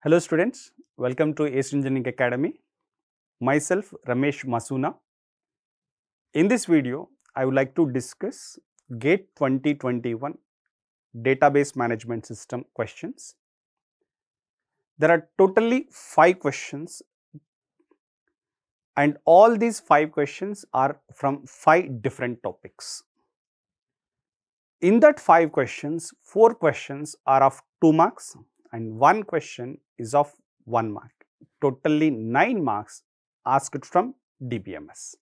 Hello students, welcome to Ace Engineering Academy. Myself Ramesh Masuna. In this video, I would like to discuss GATE 2021 Database Management System questions. There are totally 5 questions and all these 5 questions are from 5 different topics. In that 5 questions, 4 questions are of 2 marks and 1 question is of 1 mark. Totally 9 marks asked from DBMS.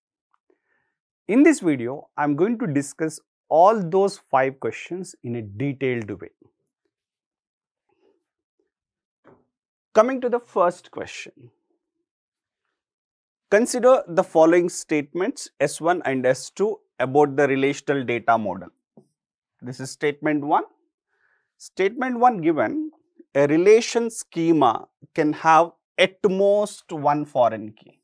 In this video, I am going to discuss all those 5 questions in a detailed way. Coming to the first question. Consider the following statements S1 and S2 about the relational data model. This is statement 1. Statement 1 given, a relation schema can have at most one foreign key.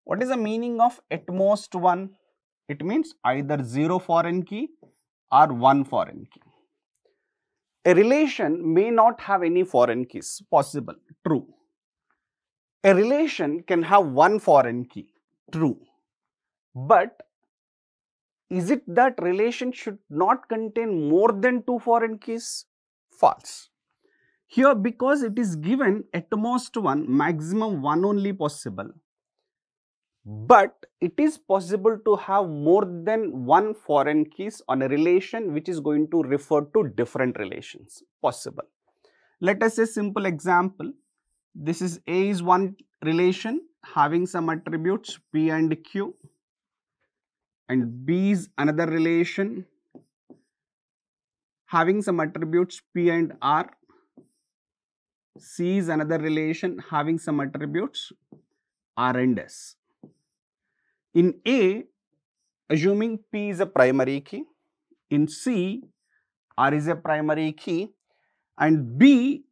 What is the meaning of at most one? It means either 0 foreign key or 1 foreign key. A relation may not have any foreign keys, possible, true. A relation can have 1 foreign key, true. But is it that relation should not contain more than 2 foreign keys? False. Here, because it is given at most 1, maximum 1 only possible. But it is possible to have more than 1 foreign keys on a relation which is going to refer to different relations, possible. Let us say simple example. This is A is one relation having some attributes P and Q, and B is another relation having some attributes P and R. C is another relation having some attributes R and S. In A, assuming P is a primary key, in C, R is a primary key, and B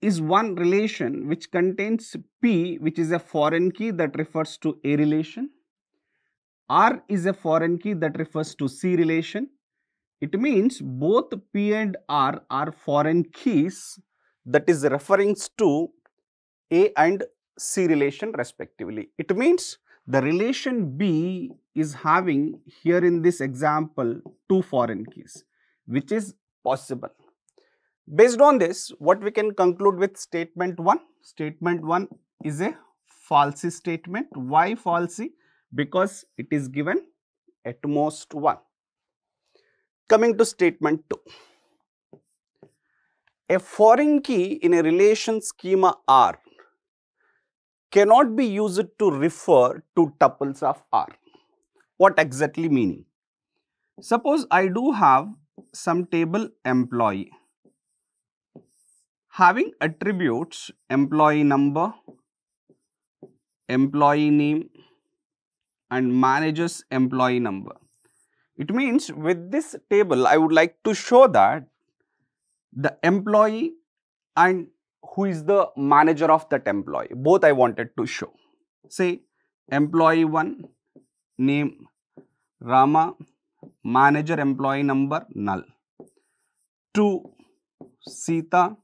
is one relation which contains P, which is a foreign key that refers to A relation. R is a foreign key that refers to C relation. It means both P and R are foreign keys that is referring to A and C relation respectively. It means the relation B is having here in this example 2 foreign keys, which is possible. Based on this, what we can conclude with statement 1? Statement 1 is a false statement. Why false? Because it is given at most 1. Coming to statement 2. A foreign key in a relation schema R cannot be used to refer to tuples of R. What exactly meaning? Suppose I do have some table employee having attributes employee number, employee name, and manager's employee number. It means with this table I would like to show that the employee and who is the manager of that employee, both I wanted to show. Say employee 1, name Rama, manager employee number null. 2, Sita,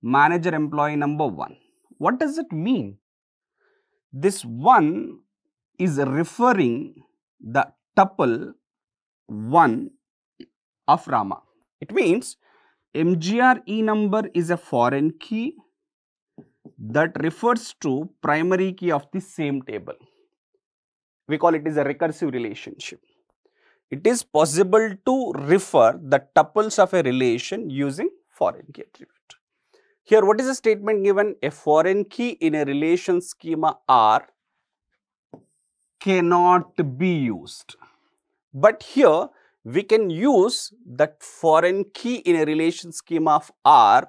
manager employee number 1. What does it mean? This 1 is referring the tuple 1 of Rama. It means MGRE number is a foreign key that refers to primary key of the same table. We call it as a recursive relationship. It is possible to refer the tuples of a relation using foreign key attribute. Here, what is the statement given? A foreign key in a relation schema R cannot be used. But here, we can use that foreign key in a relation schema of R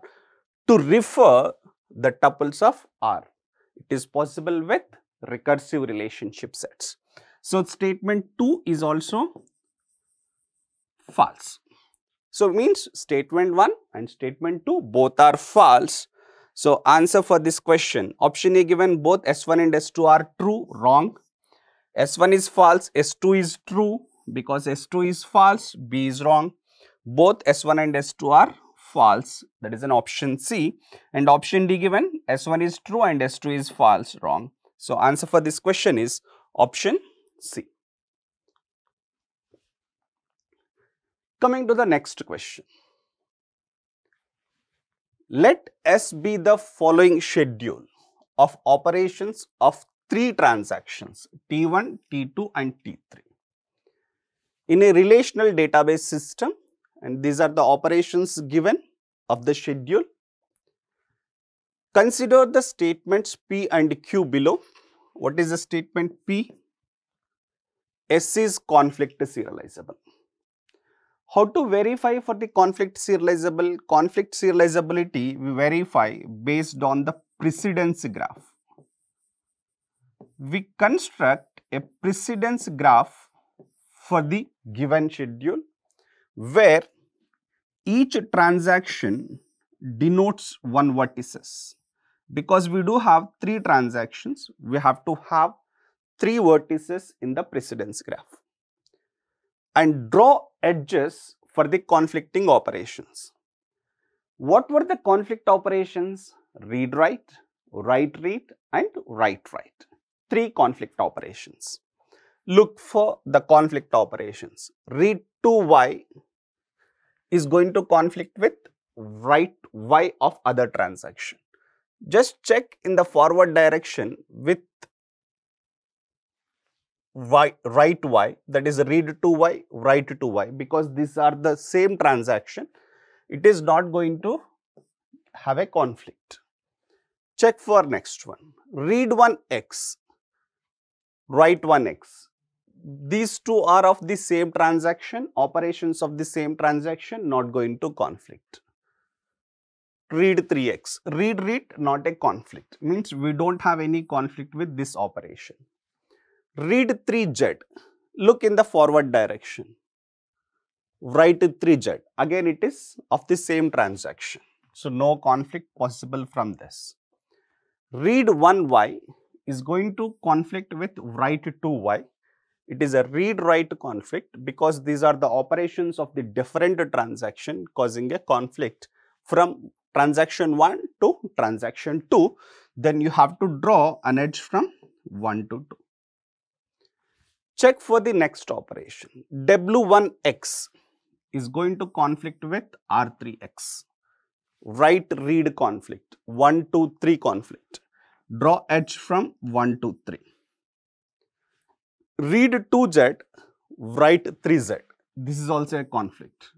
to refer the tuples of R. It is possible with recursive relationship sets. So, statement 2 is also false. So, means statement 1 and statement 2 both are false. So, answer for this question, option A given both S1 and S2 are true, wrong. S1 is false, S2 is true, because S2 is false, B is wrong. Both S1 and S2 are false, that is an option C, and option D given S1 is true and S2 is false, wrong. So answer for this question is option C. Coming to the next question. Let S be the following schedule of operations of 3 transactions T1, T2 and T3 in a relational database system, and these are the operations given of the schedule. Consider the statements P and Q below. What is the statement P? S is conflict serializable. How to verify for the conflict serializable? Conflict serializability we verify based on the precedence graph. We construct a precedence graph for the given schedule where each transaction denotes one vertices. Because we do have 3 transactions, we have to have 3 vertices in the precedence graph. And draw edges for the conflicting operations. What were the conflict operations? Read-write, write-read and write-write. 3 conflict operations. Look for the conflict operations. Read to Y is going to conflict with write Y of other transaction. Just check in the forward direction with write Y, that is read to Y, write to Y, because these are the same transaction. It is not going to have a conflict. Check for next one. Read one X, write one X. These 2 are of the same transaction, operations of the same transaction, not going to conflict. Read 3x, read, not a conflict, means we don't have any conflict with this operation. Read 3z, look in the forward direction. Write 3z, again it is of the same transaction. So no conflict possible from this. Read 1y is going to conflict with write 2y. It is a read-write conflict because these are the operations of the different transaction causing a conflict from transaction 1 to transaction 2. Then you have to draw an edge from 1 to 2. Check for the next operation. W1x is going to conflict with R3x. Write read conflict, 1 to 3 conflict. Draw edge from 1 to 3. Read 2z, write 3z. This is also a conflict.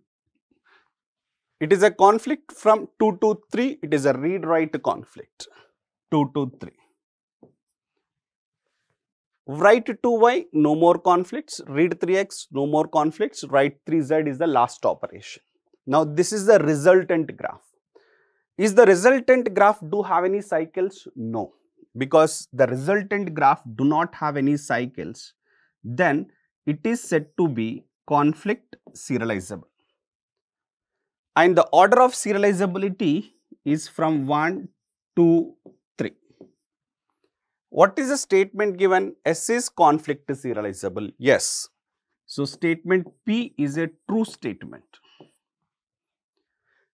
It is a conflict from 2 to 3. It is a read-write conflict. 2 to 3. Write 2y, no more conflicts. Read 3x, no more conflicts. Write 3z is the last operation. Now, this is the resultant graph. Is the resultant graph do have any cycles? No. Because the resultant graph do not have any cycles, then it is said to be conflict serializable. And the order of serializability is from 1 to 3. What is the statement given? S is conflict serializable. Yes. So, statement P is a true statement.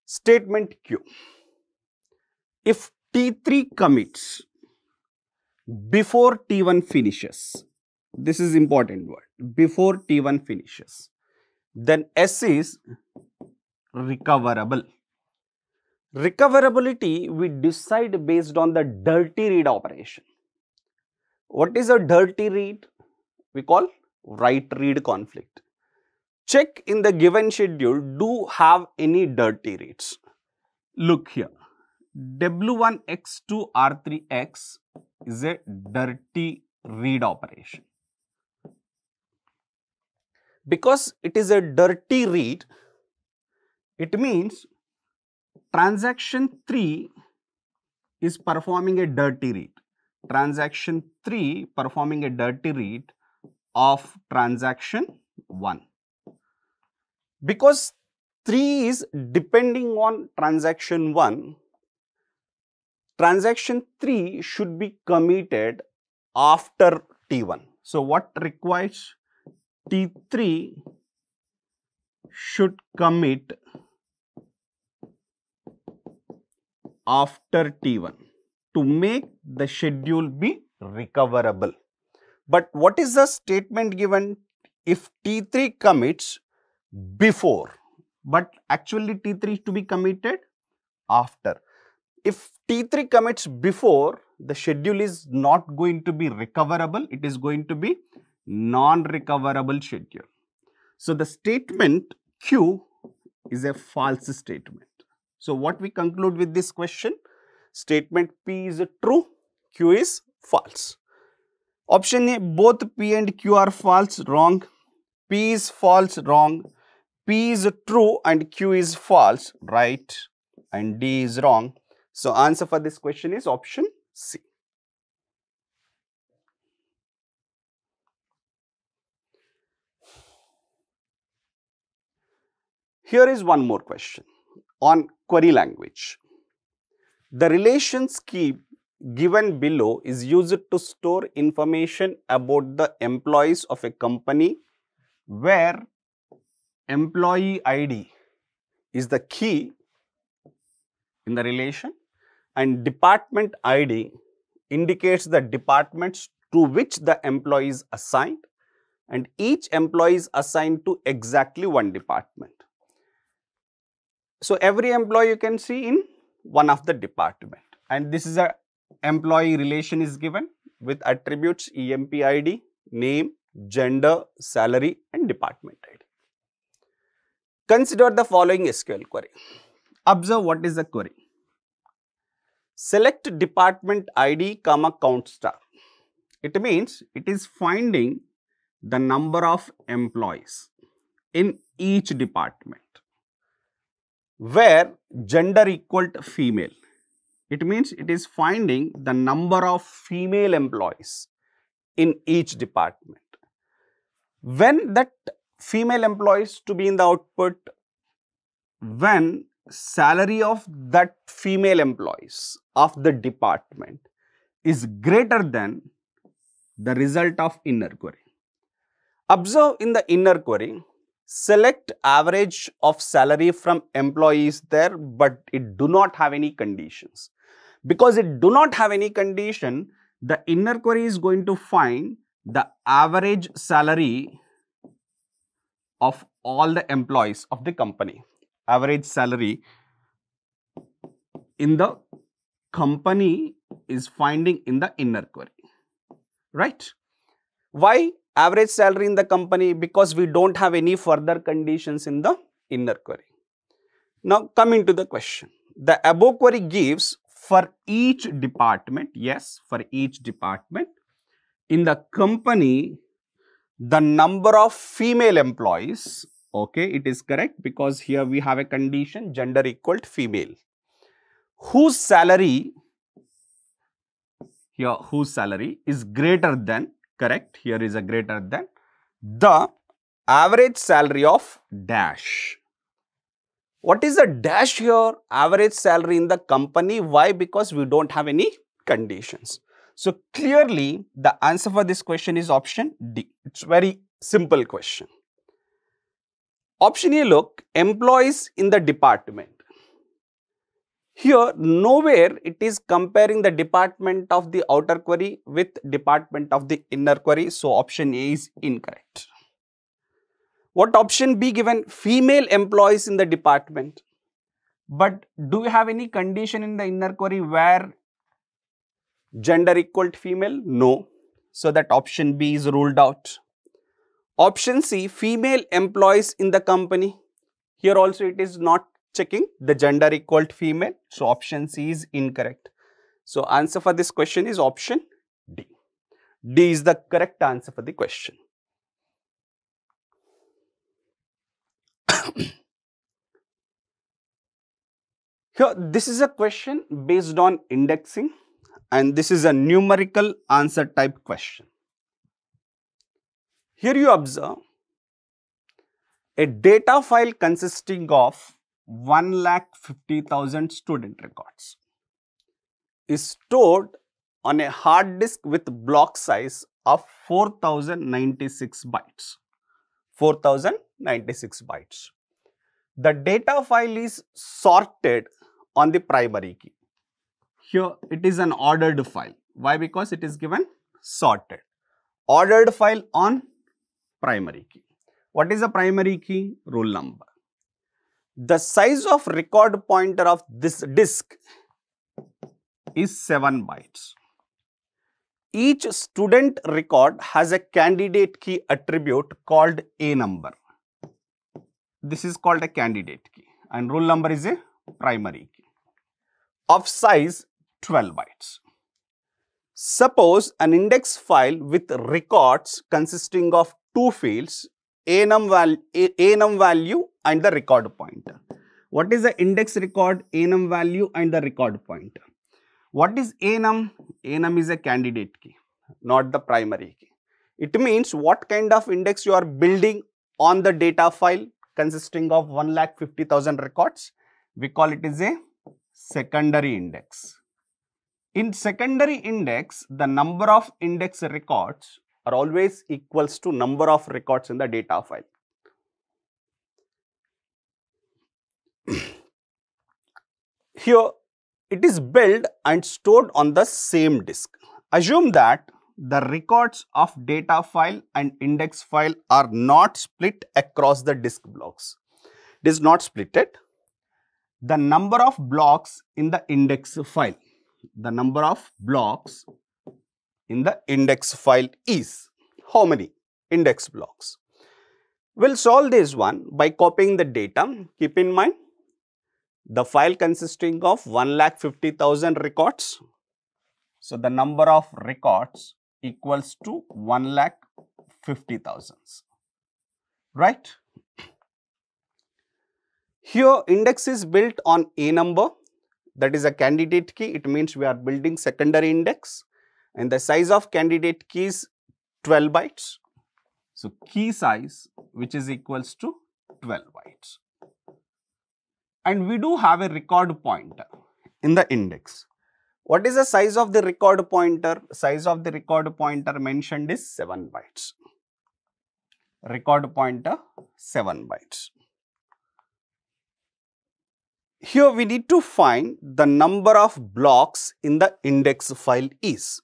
Statement Q. If T3 commits before T1 finishes, this is important word, before T1 finishes, then S is recoverable. Recoverability we decide based on the dirty read operation. What is a dirty read? We call write read conflict. Check in the given schedule, do have any dirty reads. Look here, W1x2 R3x is a dirty read operation. Because it is a dirty read, it means transaction 3 is performing a dirty read. Transaction 3 performing a dirty read of transaction 1. Because 3 is depending on transaction 1, transaction 3 should be committed after T1. So, what requires? T3 should commit after T1 to make the schedule be recoverable. But what is the statement given if T3 commits before, but actually T3 is to be committed after? If T3 commits before, the schedule is not going to be recoverable, it is going to be non-recoverable schedule. So the statement Q is a false statement. So what we conclude with this question? Statement P is true, Q is false. Option A, both P and Q are false, wrong. P is false, wrong. P is true and Q is false, right. And D is wrong. So answer for this question is option C. Here is one more question on query language. The relation scheme given below is used to store information about the employees of a company where employee ID is the key in the relation and department ID indicates the departments to which the employee is assigned, and each employee is assigned to exactly one department. So every employee you can see in one of the department, and this is a employee relation is given with attributes EMP-ID, name, gender, salary and department ID. Consider the following SQL query. Observe what is the query. Select department ID comma count star. It means it is finding the number of employees in each department where gender equal to female. It means it is finding the number of female employees in each department. When that female employees to be in the output, when salary of that female employees of the department is greater than the result of inner query. Observe in the inner query, select average of salary from employees there, but it do not have any conditions. Because it do not have any condition, the inner query is going to find the average salary of all the employees of the company. Average salary in the company is finding in the inner query, right? Why average salary in the company? Because we don't have any further conditions in the inner query. Now coming to the question, the above query gives for each department, yes, for each department in the company the number of female employees. Okay, it is correct because here we have a condition gender equal to female, whose salary is greater than, correct, here is a greater than the average salary of dash. What is the dash here? Average salary in the company. Why? Because we don't have any conditions. So clearly the answer for this question is option D. It's very simple question. Option A, look, employees in the department. Here nowhere it is comparing the department of the outer query with department of the inner query. So option A is incorrect. What option B given? Female employees in the department. But do we have any condition in the inner query where gender equal to female? No. So that option B is ruled out. Option C, female employees in the company. Here also it is not checking the gender equal to female. So option C is incorrect. So answer for this question is option D. D is the correct answer for the question. Here this is a question based on indexing and this is a numerical answer type question. Here you observe a data file consisting of 1,50,000 student records is stored on a hard disk with block size of 4096 bytes. 4096 bytes. The data file is sorted on the primary key. Here it is an ordered file. Why? Because it is given sorted. Ordered file on primary key. What is a primary key? Roll number. The size of record pointer of this disk is 7 bytes. Each student record has a candidate key attribute called A number. This is called a candidate key, and roll number is a primary key of size 12 bytes. Suppose an index file with records consisting of two fields, enum value and the record pointer. What is the index record, enum value and the record pointer? What is enum? Enum is a candidate key, not the primary key. It means what kind of index you are building on the data file consisting of 1,50,000 records. We call it as a secondary index. In secondary index, the number of index records are always equals to number of records in the data file. Here it is built and stored on the same disk. Assume that the records of data file and index file are not split across the disk blocks. It is not splitted. The number of blocks in the index file. The number of blocks in the index file is how many? Index blocks. We'll solve this one by copying the data. Keep in mind the file consisting of 1,50,000 records. So the number of records equals to 1,50,000. Right? Here index is built on A number. That is a candidate key. It means we are building secondary index, and the size of candidate key is 12 bytes. So key size, which is equals to 12 bytes. And we do have a record pointer in the index. What is the size of the record pointer? Size of the record pointer mentioned is 7 bytes. Record pointer 7 bytes. Here we need to find the number of blocks in the index file is.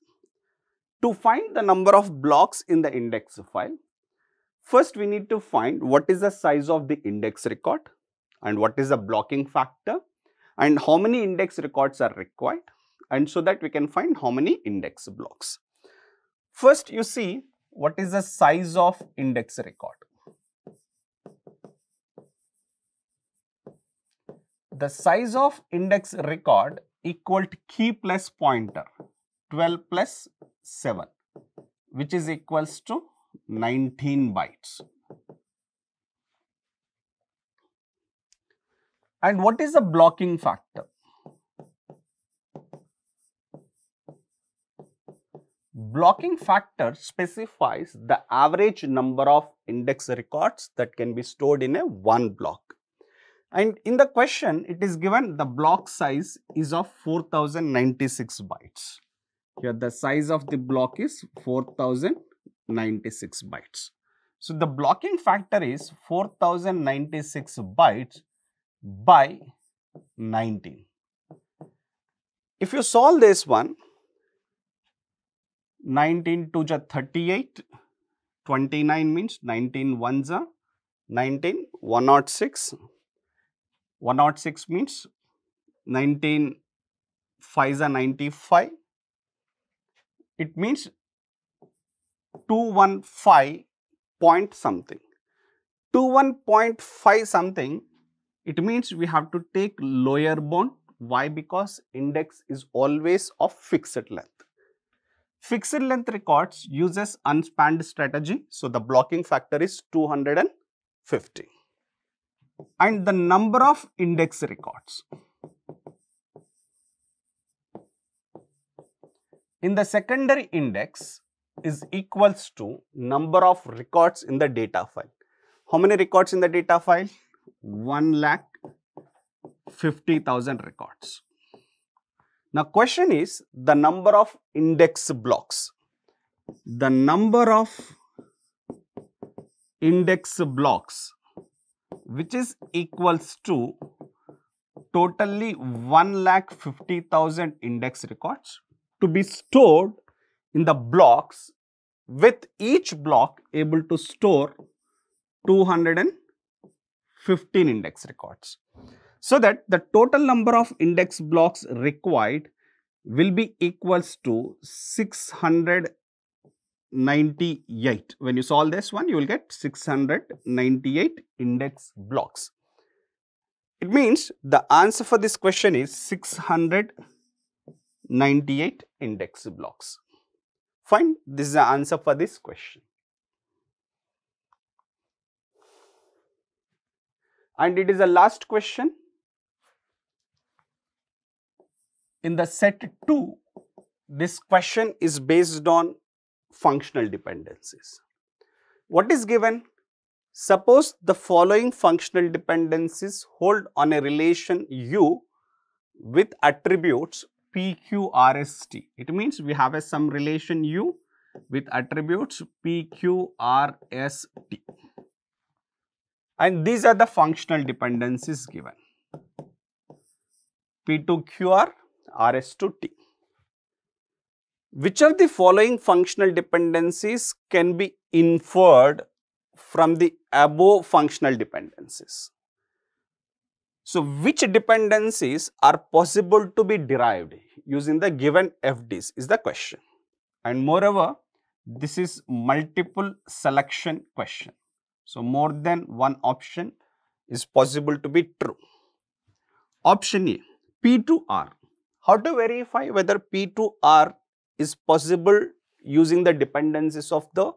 To find the number of blocks in the index file, first we need to find what is the size of the index record and what is the blocking factor and how many index records are required, and so that we can find how many index blocks. First you see what is the size of index record. The size of index record equal to key plus pointer 12 plus 7, which is equals to 19 bytes. And what is the blocking factor? Blocking factor specifies the average number of index records that can be stored in a one block. And in the question, it is given the block size is of 4096 bytes. Here the size of the block is 4096 bytes. So the blocking factor is 4096 bytes by 19. If you solve this one, 19 2 ja 38, 29 means 19 1 ja 19, 106. 106 means 19 5 are 95. It means 215 point something. 21.5 something. It means we have to take lower bound. Why? Because index is always of fixed length. Fixed length records uses unspanned strategy. So the blocking factor is 250. And the number of index records. In the secondary index is equals to number of records in the data file. How many records in the data file? 1,50,000 records. Now question is the number of index blocks. The number of index blocks, which is equals to totally 1,50,000 index records to be stored in the blocks, with each block able to store 215 index records. So that the total number of index blocks required will be equals to 698. When you solve this one, you will get 698 index blocks. It means the answer for this question is 698 index blocks. Fine, this is the answer for this question. And it is the last question. In the set 2, this question is based on functional dependencies. What is given? Suppose the following functional dependencies hold on a relation U with attributes P, Q, R, S, T. It means we have some relation U with attributes P, Q, R, S, T. And these are the functional dependencies given. P to QR, RS to T. Which of the following functional dependencies can be inferred from the above functional dependencies? So, which dependencies are possible to be derived using the given FDs is the question. And moreover, this is multiple selection question. So, more than one option is possible to be true. Option A, P to R. How to verify whether P to R is possible using the dependencies of the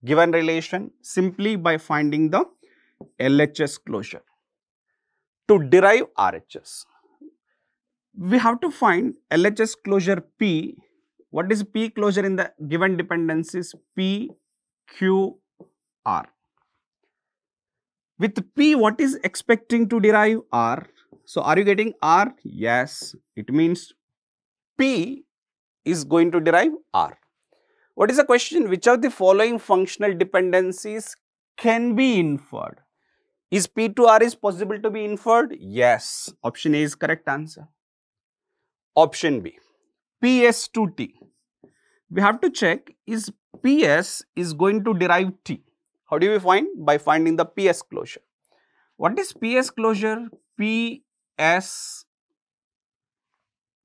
given relation? Simply by finding the LHS closure. To derive RHS, we have to find LHS closure P. What is P closure in the given dependencies? P, Q, R. With P, what is expecting to derive R? So, are you getting R? Yes. It means P is going to derive R. What is the question? Which of the following functional dependencies can be inferred? Is P to R is possible to be inferred? Yes. Option A is correct answer. Option B, PS to T. We have to check, is PS is going to derive T. How do we find? By finding the PS closure. What is PS closure? PS,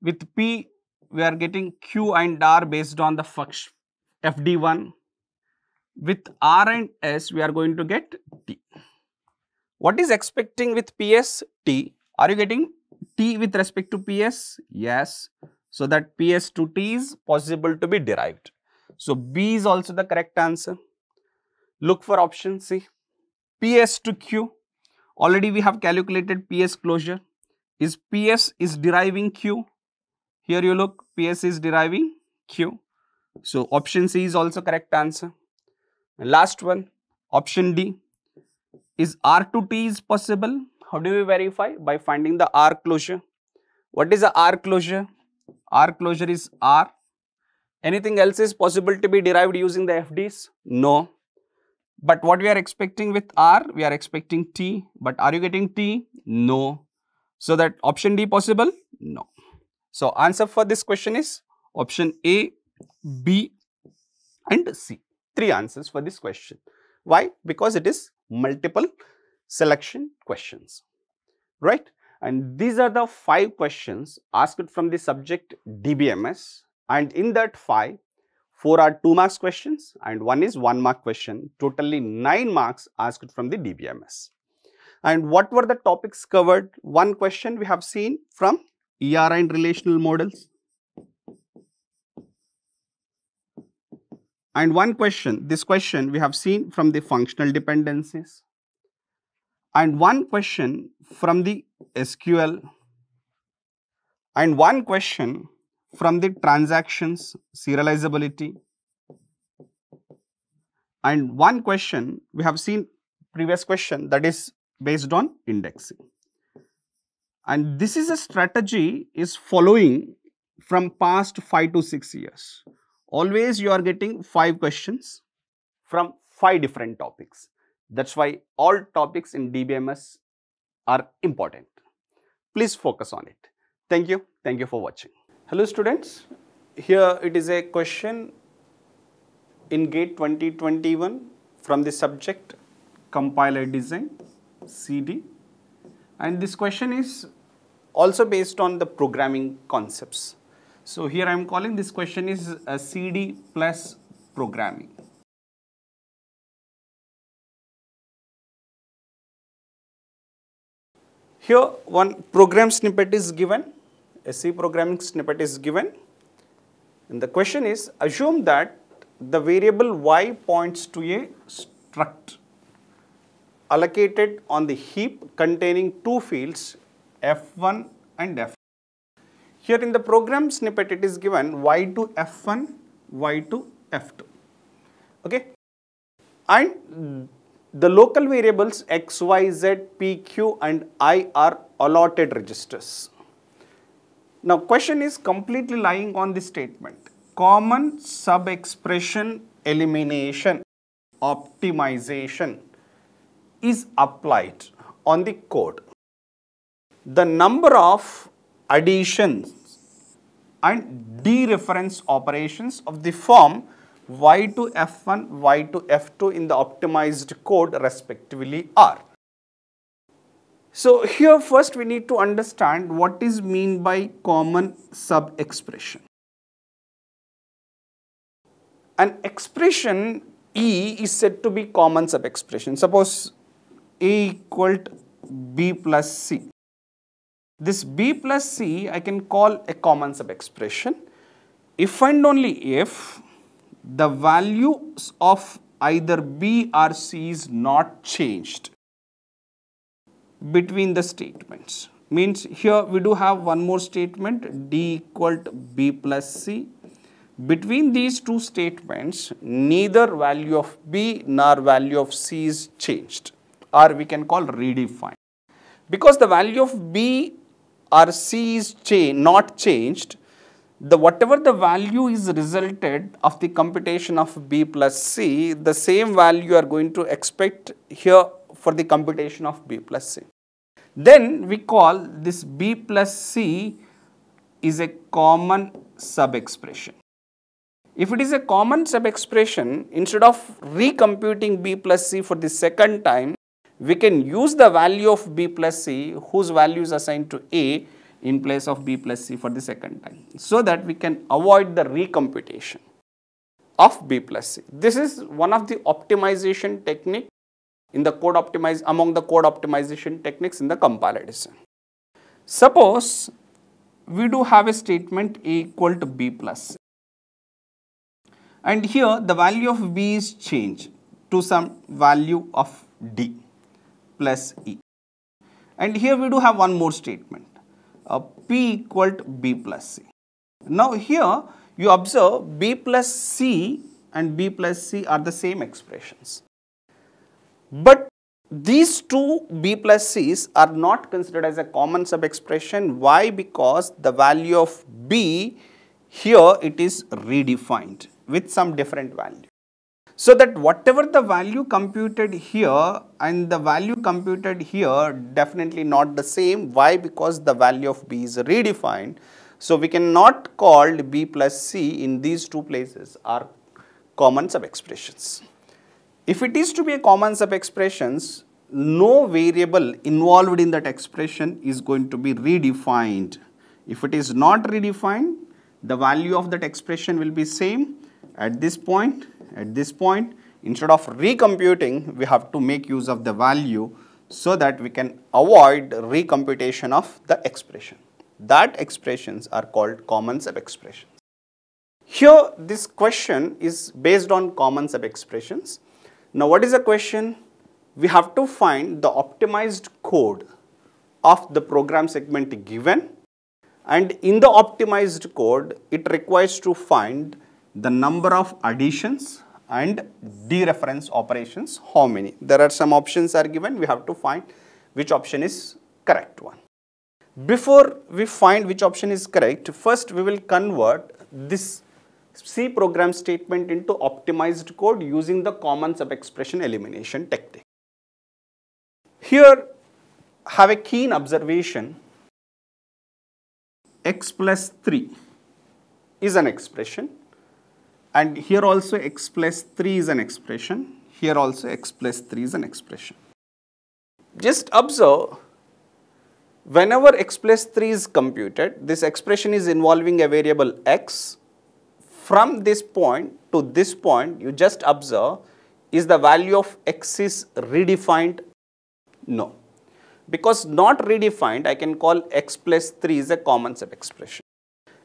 with P we are getting Q and R based on the FD1. With R and S we are going to get T. What is expecting with PS? T. Are you getting T with respect to PS? Yes. So that PS to T is possible to be derived. So B is also the correct answer. Look for option C. PS to Q. Already we have calculated PS closure. Is PS is deriving Q? Here you look, PS is deriving Q. So option C is also correct answer. And last one, option D. Is R to T is possible? How do we verify? By finding the R closure. What is the R closure? R closure is R. Anything else is possible to be derived using the FDs? No. But what we are expecting with R? We are expecting T. But are you getting T? No. So that option D possible? No. So answer for this question is option A, B and C. 3 answers for this question. Why? Because it is multiple selection questions, right? And these are the 5 questions asked from the subject DBMS, and in that 5, 4 are 2 marks questions and 1 is 1 mark question. Totally 9 marks asked from the DBMS. And what were the topics covered? One question we have seen from ERI and relational models. And one question, this question we have seen from the functional dependencies. And one question from the SQL. And one question from the transactions, serializability. And one question we have seen previous question, that is based on indexing. And this is a strategy is following from past 5 to 6 years. Always you are getting 5 questions from 5 different topics. That's why all topics in DBMS are important. Please focus on it. Thank you. Thank you for watching. Hello students. Here it is a question in GATE 2021 from the subject Compiler Design CD, and this question is also based on the programming concepts. So here I am calling this question is a CD plus programming. Here one program snippet is given, a C programming snippet is given, and the question is, assume that the variable y points to a struct allocated on the heap containing two fields f1 and f2. Here in the program snippet it is given y to f1, y to f2, okay, and the local variables x, y, z, p, q and I are allotted registers. Now question is completely lying on this statement. Common sub-expression elimination optimization is applied on the code. The number of additions and dereference operations of the form y to f1, y to f2 in the optimized code respectively are. So here first we need to understand what is meant by common sub-expression. An expression E is said to be common sub-expression. Suppose A equal to B plus C. This B plus C I can call a common sub-expression if and only if the values of either B or C is not changed between the statements. Means here we do have one more statement, D equal to B plus C. Between these two statements, neither value of B nor value of C is changed, or we can call redefined. Because the value of B or C is not changed, whatever the value is resulted of the computation of B plus C, the same value you are going to expect here for the computation of B plus C. Then we call this B plus C is a common sub-expression. If it is a common sub-expression, instead of recomputing B plus C for the second time, we can use the value of B plus C whose value is assigned to A in place of B plus C for the second time, so that we can avoid the recomputation of B plus C. This is one of the optimization technique in the code among the code optimization techniques in the compiler design. Suppose we do have a statement A equal to B plus C. And here the value of B is changed to some value of D plus E. And here we do have one more statement, P equal to B plus C. Now here you observe B plus C and B plus C are the same expressions. But these two B plus C's are not considered as a common sub-expression. Why? Because the value of B here it is redefined with some different value. So that whatever the value computed here and the value computed here definitely not the same. Why? Because the value of B is redefined. So we cannot call B plus C in these two places are common sub-expressions. If it is to be a common sub-expressions, no variable involved in that expression is going to be redefined. If it is not redefined, the value of that expression will be same at this point, at this point. Instead of recomputing, we have to make use of the value so that we can avoid recomputation of the expression. That expressions are called common sub-expressions. Here this question is based on common sub-expressions. Now what is the question? We have to find the optimized code of the program segment given, and in the optimized code it requires to find the number of additions and dereference operations, how many. There are some options are given, we have to find which option is correct one. Before we find which option is correct, first we will convert this C program statement into optimized code using the common sub-expression elimination technique. Here have a keen observation. x plus 3 is an expression, and here also x plus 3 is an expression, here also x plus 3 is an expression. Just observe, whenever x plus 3 is computed, this expression is involving a variable x. From this point to this point, you just observe, is the value of x is redefined? No. Because not redefined, I can call x plus 3 is a common subexpression.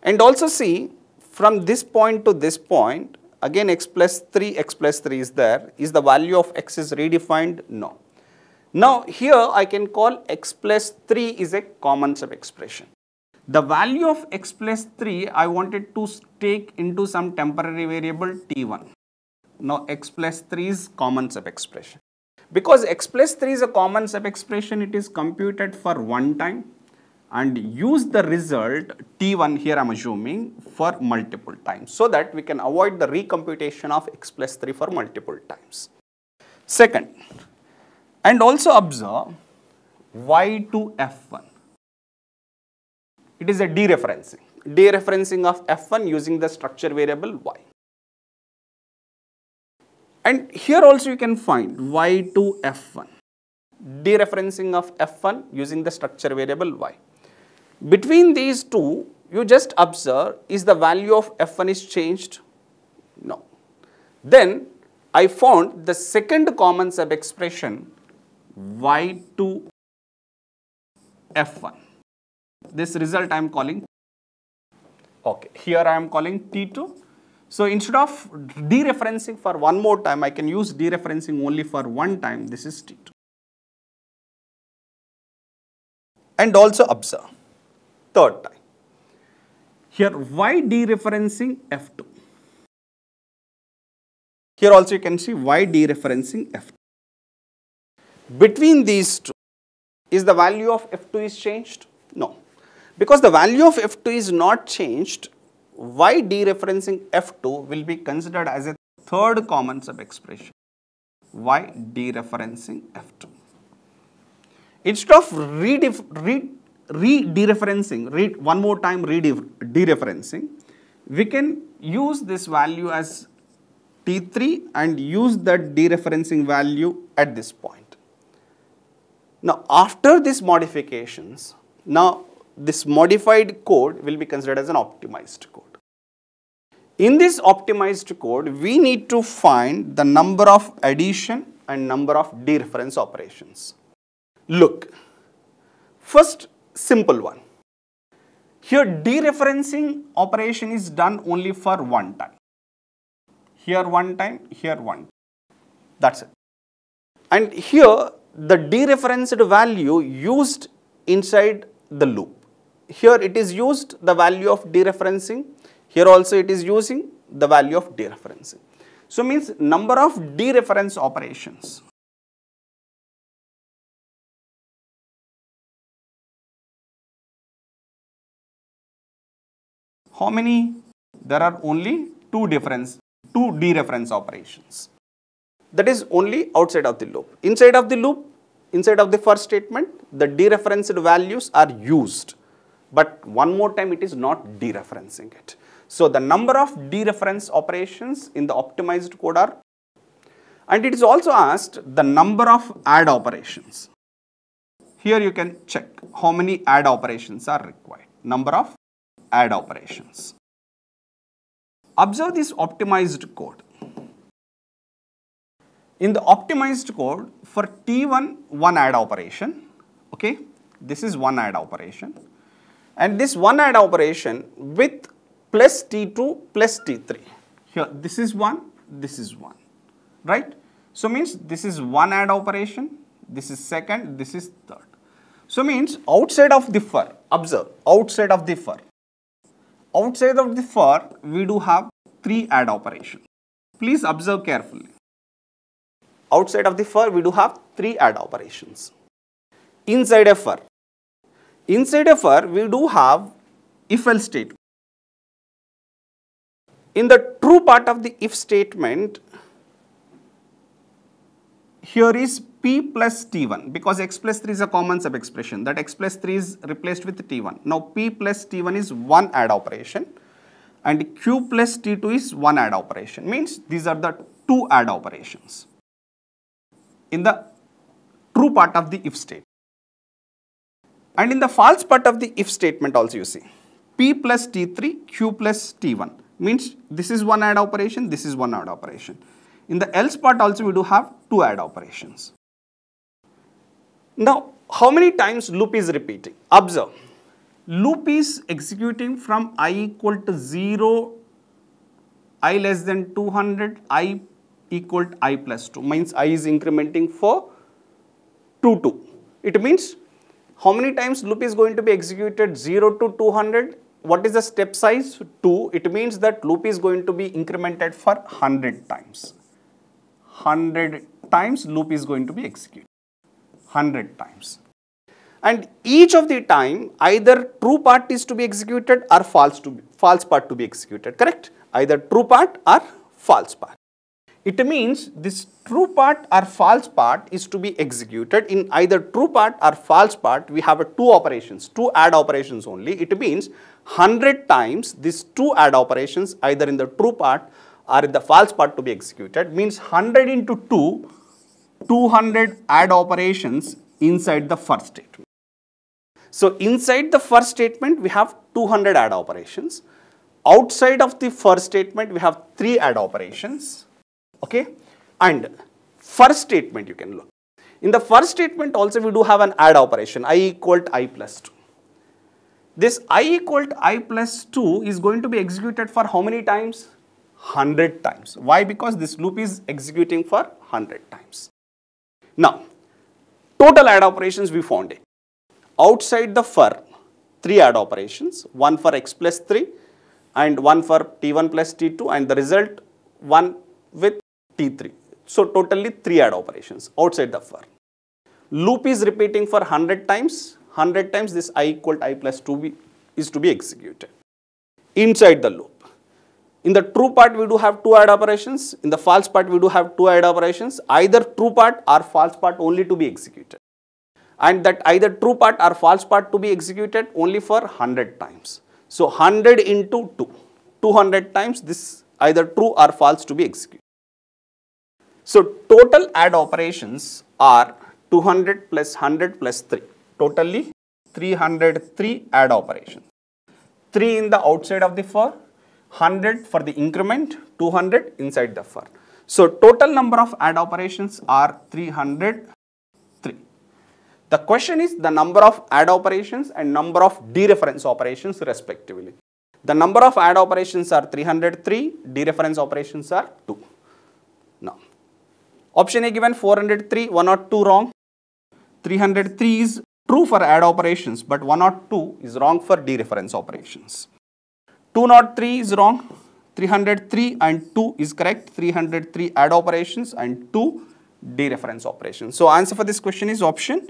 And also see, from this point to this point, again x plus 3 is there. Is the value of x is redefined? No. Now here I can call x plus 3 is a common subexpression. The value of x plus 3 I wanted to take into some temporary variable t1. Now x plus 3 is common subexpression. Because x plus 3 is a common subexpression, it is computed for one time and use the result t1, here I am assuming, for multiple times, so that we can avoid the recomputation of x plus 3 for multiple times. Second, and also observe y to f1. It is a dereferencing of f1 using the structure variable y. And here also you can find y to f1, dereferencing of f1 using the structure variable y. Between these two, you just observe, is the value of f1 is changed? No. Then I found the second common subexpression y to f1. This result I am calling, okay, here I am calling t2. So instead of dereferencing for one more time, I can use dereferencing only for one time. This is t2. And also observe, third time, here y dereferencing f2. Here also you can see y dereferencing f2. Between these two, is the value of f2 is changed? No. Because the value of f2 is not changed, y dereferencing f2 will be considered as a third common subexpression, y dereferencing f2. Instead of dereferencing, we can use this value as t3 and use that dereferencing value at this point. Now after these modifications, now this modified code will be considered as an optimized code. In this optimized code, we need to find the number of addition and number of dereference operations. Look, first simple one. Here dereferencing operation is done only for one time. Here one time, here one time. That's it. And here the dereferenced value used inside the loop. Here it is used the value of dereferencing. Here also it is using the value of dereferencing. So means number of dereference operations. How many? There are only two dereference operations. That is only outside of the loop. Inside of the loop, inside of the first statement, the dereferenced values are used. But one more time it is not dereferencing it. So the number of dereference operations in the optimized code are, and it is also asked the number of add operations. Here you can check how many add operations are required. Number of add operations. Observe this optimized code. In the optimized code, for T1, one add operation, okay, this is one add operation, and this one add operation with plus T2 plus T3. Here, this is one, right? So means this is one add operation, this is second, this is third. So means outside of the for, observe, outside of the for, we do have three add operations. Please observe carefully. Outside of the for, we do have three add operations. Inside a for, we do have if-else statement. In the true part of the if statement, here is P plus T1, because x plus 3 is a common sub-expression, that x plus 3 is replaced with T1. Now P plus T1 is one add operation and Q plus T2 is one add operation, means these are the two add operations in the true part of the if statement. And in the false part of the if statement also you see, P plus T3, Q plus T1, means this is one add operation, this is one add operation. In the else part also we do have two add operations. Now, how many times loop is repeating? Observe, loop is executing from I equal to 0, I less than 200, I equal to I plus 2, means I is incrementing for 2, 2. It means how many times loop is going to be executed 0 to 200? What is the step size? 2. It means that loop is going to be incremented for 100 times. 100 times loop is going to be executed. 100 times. And each of the time either true part is to be executed or false part to be executed, correct? Either true part or false part. It means this true part or false part is to be executed. In either true part or false part, we have two operations, two add operations only. It means 100 times these two add operations either in the true part or in the false part to be executed, means 100 into 2, 200 add operations inside the first statement. So inside the first statement we have 200 add operations. Outside of the first statement we have 3 add operations. Okay, and first statement you can look. In the first statement also we do have an add operation, I equal to I plus 2. This I equal to I plus 2 is going to be executed for how many times? 100 times. Why? Because this loop is executing for 100 times. Now, total add operations we found it. Outside the for, 3 add operations, one for x plus 3 and one for T1 plus T2 and the result one with T3. So totally 3 add operations outside the for. Loop is repeating for 100 times. 100 times this I equal to I plus 2 is to be executed inside the loop. In the true part we do have 2 add operations. In the false part we do have 2 add operations. Either true part or false part only to be executed. And that either true part or false part to be executed only for 100 times. So 100 into 2. 200 times this either true or false to be executed. So total add operations are 200 plus 100 plus 3. Totally 303 add operations. 3 in the outside of the for, 100 for the increment, 200 inside the for. So total number of add operations are 303. The question is the number of add operations and number of dereference operations respectively. The number of add operations are 303, dereference operations are 2. Now, option A given 403, 102 wrong. 303 is true for add operations, but 102 is wrong for dereference operations. 203 is wrong. 303 and 2 is correct. 303 add operations and 2 dereference operations. So answer for this question is option